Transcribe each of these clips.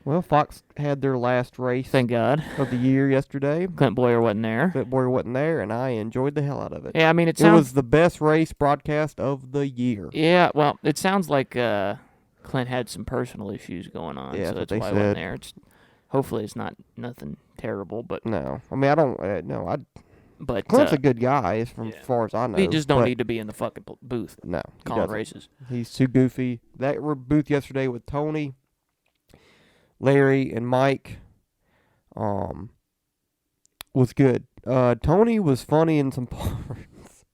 Well, Fox had their last race Thank God. of the year yesterday. Clint Boyer wasn't there. Clint Boyer wasn't there, and I enjoyed the hell out of it. Yeah, I mean, It was the best race broadcast of the year. Yeah, well, it sounds like Clint had some personal issues going on, Yeah, so that's they why I said. wasn't there. Hopefully it's not nothing terrible, but... No. I mean, I don't... no, But Clint's a good guy, as far as I know. He just don't need to be in the fucking booth calling races. He's too goofy. That booth yesterday with Tony, Larry, and Mike was good. Tony was funny in some parts.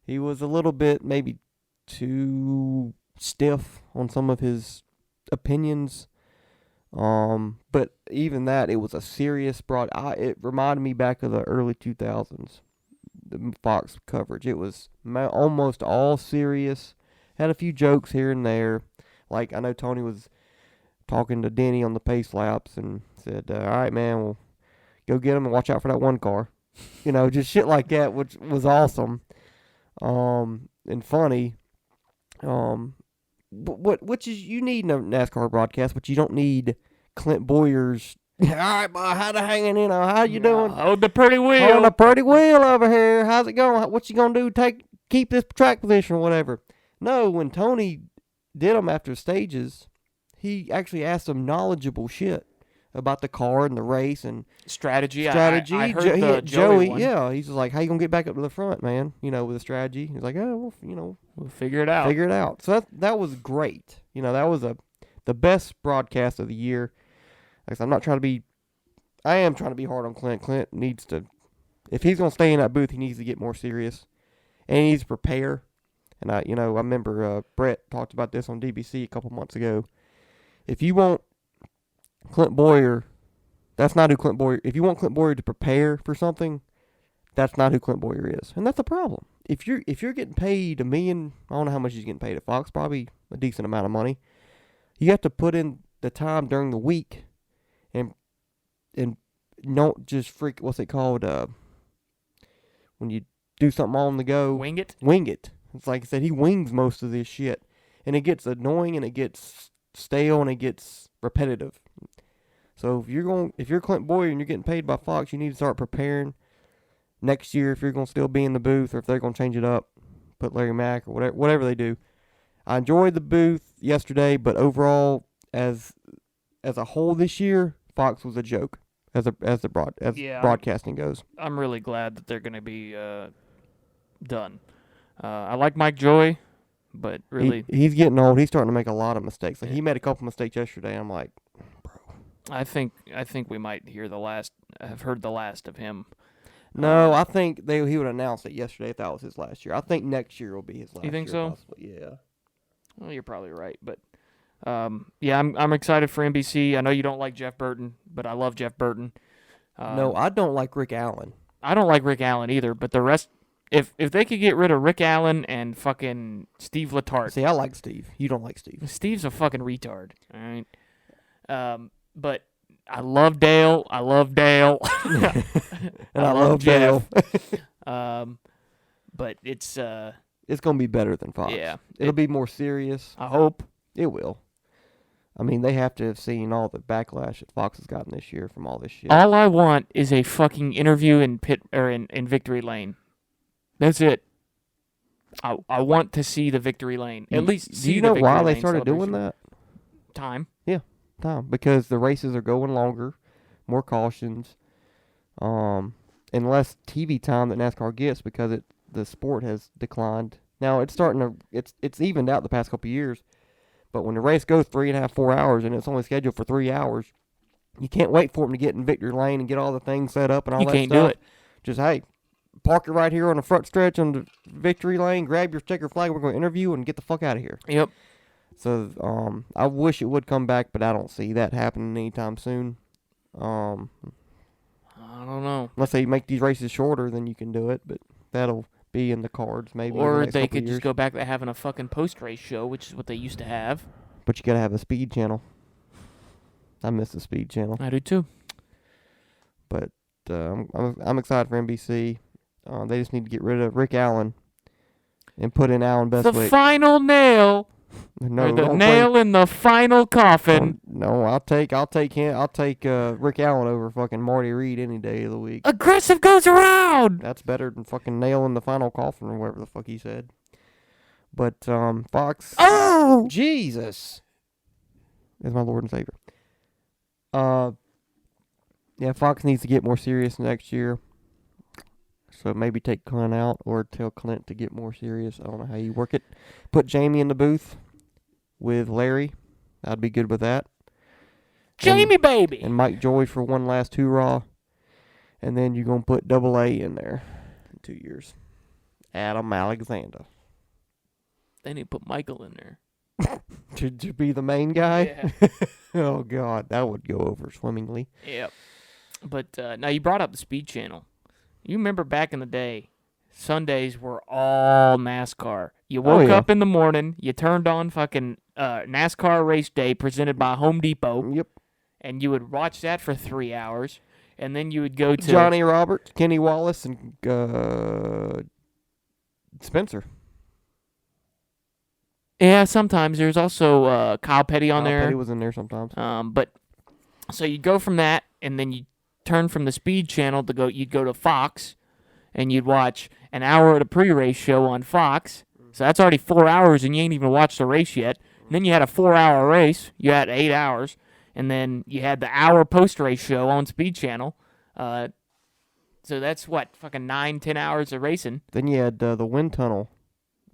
He was a little bit maybe too stiff on some of his opinions. But even that, it was a serious it reminded me back of the early 2000s, the Fox coverage. It was almost all serious. Had a few jokes here and there. Like, I know Tony was talking to Denny on the pace laps and said, all right, man, we'll go get him and watch out for that one car. Just shit like that, which was awesome. And funny. Which is, you need a NASCAR broadcast, but you don't need Clint Boyer's, all right, boy, how to hanging in? How you doing? Hold the pretty wheel. Hold the pretty wheel over here. How's it going? What you gonna do? Keep this track position or whatever. No, when Tony did them after stages, he actually asked some knowledgeable shit about the car and the race and strategy. I heard the Joey one. Yeah, he's just like, how you gonna get back up to the front, man? With a strategy. He's like, oh, well, we'll figure it out. So that was great. That was the best broadcast of the year. Like I said, I am trying to be hard on Clint. Clint needs to, if he's gonna stay in that booth, he needs to get more serious, and he needs to prepare. And I remember Brett talked about this on DBC a couple months ago. If you want Clint Boyer, that's not who Clint Boyer. If you want Clint Boyer to prepare for something, that's not who Clint Boyer is, and that's a problem. If you're getting paid $1 million, I don't know how much he's getting paid at Fox, probably a decent amount of money. You have to put in the time during the week, and don't just what's it called? When you do something on the go, wing it. It's like I said, he wings most of this shit, and it gets annoying, and it gets stale, and it gets repetitive. So if you're Clint Boyer and you're getting paid by Fox, you need to start preparing next year if you're going to still be in the booth, or if they're going to change it up, put Larry Mack or whatever they do. I enjoyed the booth yesterday, but overall, as a whole this year, Fox was a joke as broadcasting goes. I'm really glad that they're going to be done. I like Mike Joy, but really... He's getting old. He's starting to make a lot of mistakes. Like, he made a couple mistakes yesterday. I'm like, bro. I think we might have heard the last of him. No, I think he would announce it yesterday if that was his last year. I think next year will be his last year. You think so? Possibly. Yeah. Well, you're probably right, but... yeah, I'm excited for NBC. I know you don't like Jeff Burton, but I love Jeff Burton. No, I don't like Rick Allen. I don't like Rick Allen either, but the rest... If they could get rid of Rick Allen and fucking Steve Letarte. See, I like Steve. You don't like Steve. Steve's a fucking retard. All right. But I love Dale. I love Dale. And I love Jeff. But it's gonna be better than Fox. Yeah. It'll be more serious. I hope. It will. I mean, they have to have seen all the backlash that Fox has gotten this year from all this shit. All I want is a fucking interview in Victory Lane. That's it. I want to see the Victory Lane. At least see the Victory Lane. Do you know why they started doing that? Time. Yeah, time. Because the races are going longer, more cautions, and less TV time that NASCAR gets because the sport has declined. Now it's it's evened out the past couple of years, but when the race goes 3.5, 4 hours and it's only scheduled for 3 hours, you can't wait for them to get in Victory Lane and get all the things set up and all that stuff. You can't do it. Just, hey, park it right here on the front stretch on the Victory Lane, grab your checker flag, we're going to interview and get the fuck out of here. Yep. So, I wish it would come back, but I don't see that happening anytime soon. I don't know. Unless they make these races shorter, then you can do it, but that'll be in the cards maybe. Or they could just go back to having a fucking post-race show, which is what they used to have. But you got to have a speed channel. I miss the speed channel. I do too. But I'm excited for NBC. They just need to get rid of Rick Allen and put in Alan Bestwick. The final nail. No, or the don't nail in the final coffin. No, I'll take him. I'll take Rick Allen over fucking Marty Reed any day of the week. Aggressive goes around. That's better than fucking nail in the final coffin or whatever the fuck he said. But Fox. Oh, Jesus is my Lord and Savior. Yeah, Fox needs to get more serious next year. So maybe take Clint out or tell Clint to get more serious. I don't know how you work it. Put Jamie in the booth with Larry. I'd be good with that. Jamie, baby. And Mike Joy for one last hoorah. And then you're going to put Double A in there in 2 years. Adam Alexander. They need to put Michael in there. To be the main guy? Yeah. Oh, God. That would go over swimmingly. Yep. But now you brought up the Speed Channel. You remember back in the day, Sundays were all NASCAR. You woke up in the morning, you turned on fucking NASCAR race day presented by Home Depot. Yep. And you would watch that for 3 hours. And then you would go to Johnny Roberts, Kenny Wallace, and Spencer. Yeah, sometimes. There's also Kyle Petty on there. Petty was in there sometimes. But so you go from that, and then you turn from the Speed Channel to go. You'd go to Fox, and you'd watch an hour of the pre-race show on Fox. So that's already 4 hours, and you ain't even watched the race yet. And then you had a 4-hour race. You had 8 hours, and then you had the hour post-race show on Speed Channel. So that's what, fucking 9-10 hours of racing. Then you had the wind tunnel.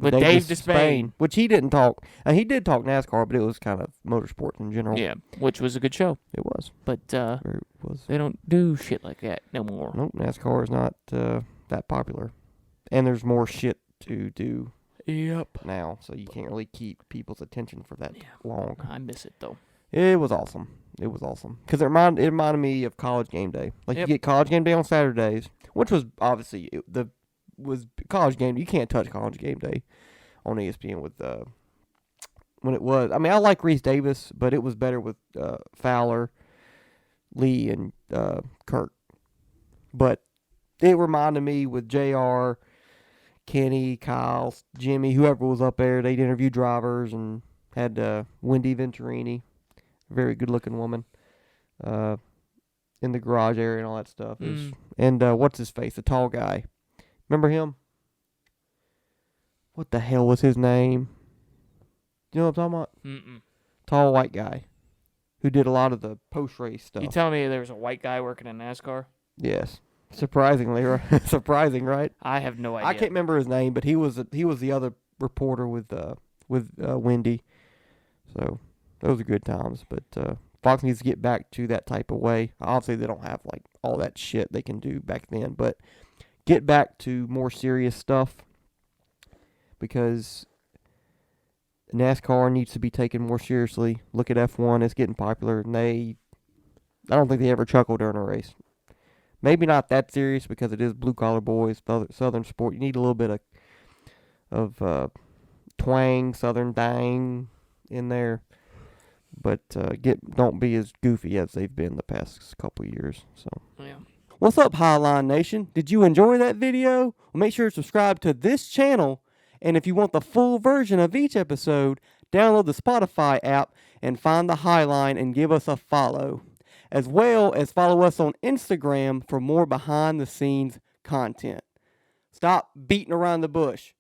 With Dave Despain. Which he didn't talk. He did talk NASCAR, but it was kind of motorsports in general. Yeah, which was a good show. It was. But It was. they don't do shit like that no more. Nope, NASCAR is not that popular. And there's more shit to do now, so you can't really keep people's attention for that long. I miss it, though. It was awesome. It was awesome. Because it reminded me of College Game Day. Like, you get College Game Day on Saturdays, which was obviously was College Game Day. You can't touch College Game Day on ESPN with when it was. I mean, I like Reese Davis, but it was better with Fowler, Lee, and Kurt. But it reminded me with JR, Kenny, Kyle, Jimmy, whoever was up there. They'd interview drivers and had Wendy Venturini, very good-looking woman, in the garage area and all that stuff. And what's his face? The tall guy. Remember him? What the hell was his name? You know what I'm talking about? Mm-mm. Tall white guy who did a lot of the post-race stuff. You telling me there was a white guy working in NASCAR? Yes. Surprisingly, right? Surprising, right? I have no idea. I can't remember his name, but he was the other reporter with Wendy. So those are good times. But Fox needs to get back to that type of way. Obviously, they don't have like all that shit they can do back then, but get back to more serious stuff because NASCAR needs to be taken more seriously. Look at F1; it's getting popular, and I don't think they ever chuckle during a race. Maybe not that serious because it is blue collar boys, Southern sport. You need a little bit of twang, Southern dang in there, but don't be as goofy as they've been the past couple of years. So. Yeah. What's up, Highline Nation? Did you enjoy that video? Well, make sure to subscribe to this channel, and if you want the full version of each episode, download the Spotify app and find the Highline and give us a follow, as well as follow us on Instagram for more behind-the-scenes content. Stop beating around the bush.